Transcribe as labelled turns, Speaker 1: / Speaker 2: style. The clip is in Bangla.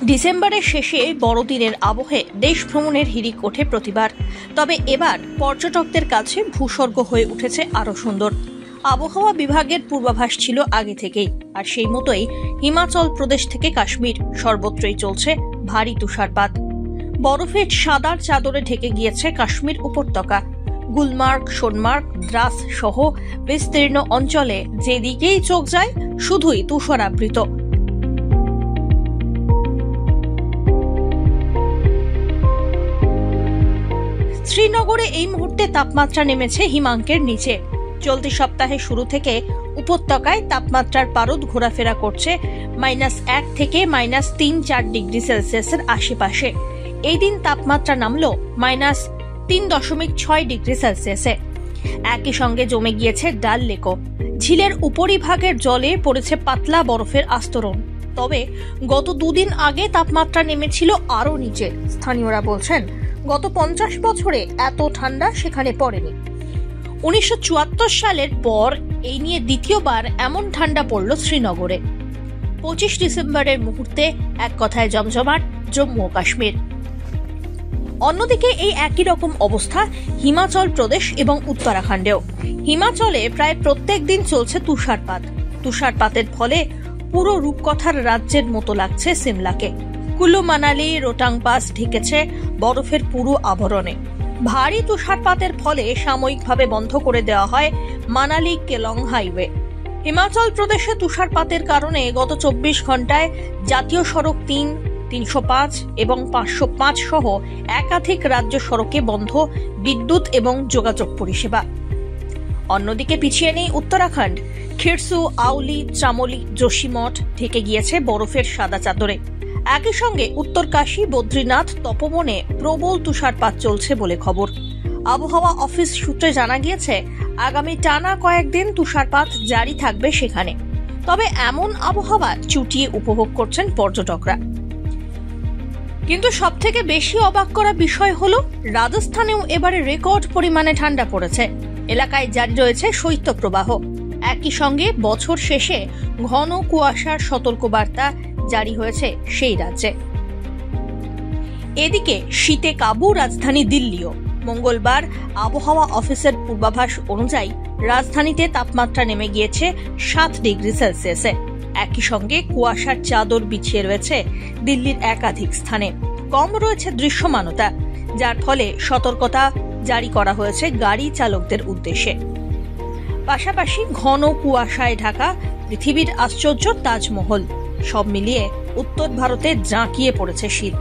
Speaker 1: ডিসেম্বরের শেষে বড়দিনের আবহে দেশ ভ্রমণের হিড়িক ওঠে প্রতিবার। তবে এবার পর্যটকদের কাছে ভূস্বর্গ হয়ে উঠেছে আরও সুন্দর। আবহাওয়া বিভাগের পূর্বাভাস ছিল আগে থেকেই, আর সেই মতোই হিমাচল প্রদেশ থেকে কাশ্মীর সর্বত্রই চলছে ভারী তুষারপাত। বরফের সাদার চাদরে ঢেকে গিয়েছে কাশ্মীর উপত্যকা। গুলমার্গ, সোনমার্গ, দ্রাস সহ বিস্তীর্ণ অঞ্চলে যেদিকেই চোখ যায় শুধুই তুষারাবৃত। শ্রীনগরে এই মুহূর্তে তাপমাত্রা নেমেছে হিমাঙ্কের নিচে। চলতি সপ্তাহে শুরু থেকে উপত্যকায় তাপমাত্রার পারদ ঘোরাফেরা করছে -1 থেকে -3-4 ডিগ্রি সেলসিয়াসের আশেপাশে। এই দিন তাপমাত্রা নামল -3.6 ডিগ্রি সেলসিয়াসে। একই সঙ্গে জমে গিয়েছে ডাল লেকও। ঝিলের উপরিভাগের জলে পড়েছে পাতলা বরফের আস্তরণ। তবে গত দুদিন আগে তাপমাত্রা নেমেছিল আরও নিচে। স্থানীয়রা বলছেন, গত 50 বছরে এত ঠান্ডা সেখানে পড়েনি। 1974 সালের পর এই নিয়ে দ্বিতীয়বার এমন ঠান্ডা পড়ল শ্রীনগরে। 25 ডিসেম্বরের মুহূর্তে এক কথায় জমজমাট জম্মু ও কাশ্মীর। অন্যদিকে এই একই রকম অবস্থা হিমাচল প্রদেশ এবং উত্তরাখণ্ডেও। হিমাচলে প্রায় প্রত্যেক দিন চলছে তুষারপাত। তুষারপাতের ফলে পুরো রূপকথার রাজ্যের মতো লাগছে সিমলাকে। কুলু মানালি রোটাং পাস ঢেকেছে বরফের পুরো আবরণে। ভারী তুষারপাতের ফলে সাময়িকভাবে বন্ধ করে দেওয়া হয় মানালি কেলং হাইওয়ে। হিমাচল প্রদেশে তুষারপাতের কারণে গত 24 ঘন্টায় জাতীয় সড়ক 3, 305 এবং 505 সহ একাধিক রাজ্য সড়কে বন্ধ বিদ্যুৎ এবং যোগাযোগ পরিষেবা। অন্যদিকে পিছিয়ে নেই উত্তরাখণ্ড। খিরসু, আউলি, চামোলি, যোশীমঠ ঢেকে গিয়েছে বরফের সাদা চাদরে। একই সঙ্গে উত্তরকাশী, বদ্রীনাথ, তপবনে প্রবল তুষারপাত চলছে বলে খবর। আবহাওয়া অফিস সূত্রে জানা গিয়েছে, আগামী টানা কয়েকদিন তুষারপাত জারি থাকবে সেখানে। তবে এমন আবহাওয়া চুটিয়ে উপভোগ করছেন পর্যটকরা। কিন্তু সবথেকে বেশি অবাক করা বিষয় হলো, রাজস্থানেও এবারে রেকর্ড পরিমাণে ঠান্ডা পড়েছে। এলাকায় জারি রয়েছে শৈত্যপ্রবাহ। একই সঙ্গে বছর শেষে ঘন কুয়াশার সতর্কবার্তা জারি হয়েছে সেই রাজ্যে। এদিকে শীতে কাবু রাজধানী দিল্লিও। মঙ্গলবার আবহাওয়া অফিসের পূর্বাভাস অনুযায়ী রাজধানীতে তাপমাত্রা নেমে গিয়েছে 7 ডিগ্রি সেলসিয়াসে। একই সঙ্গে কুয়াশার চাদর বিছিয়ে রয়েছে দিল্লির একাধিক স্থানে। কম রয়েছে দৃশ্যমানতা, যার ফলে সতর্কতা জারি করা হয়েছে গাড়ি চালকদের উদ্দেশ্যে। পাশাপাশি ঘন কুয়াশায় ঢাকা পৃথিবীর আশ্চর্য তাজমহল। সব মিলিয়ে উত্তর ভারতে জাঁকিয়ে পড়েছে শীত।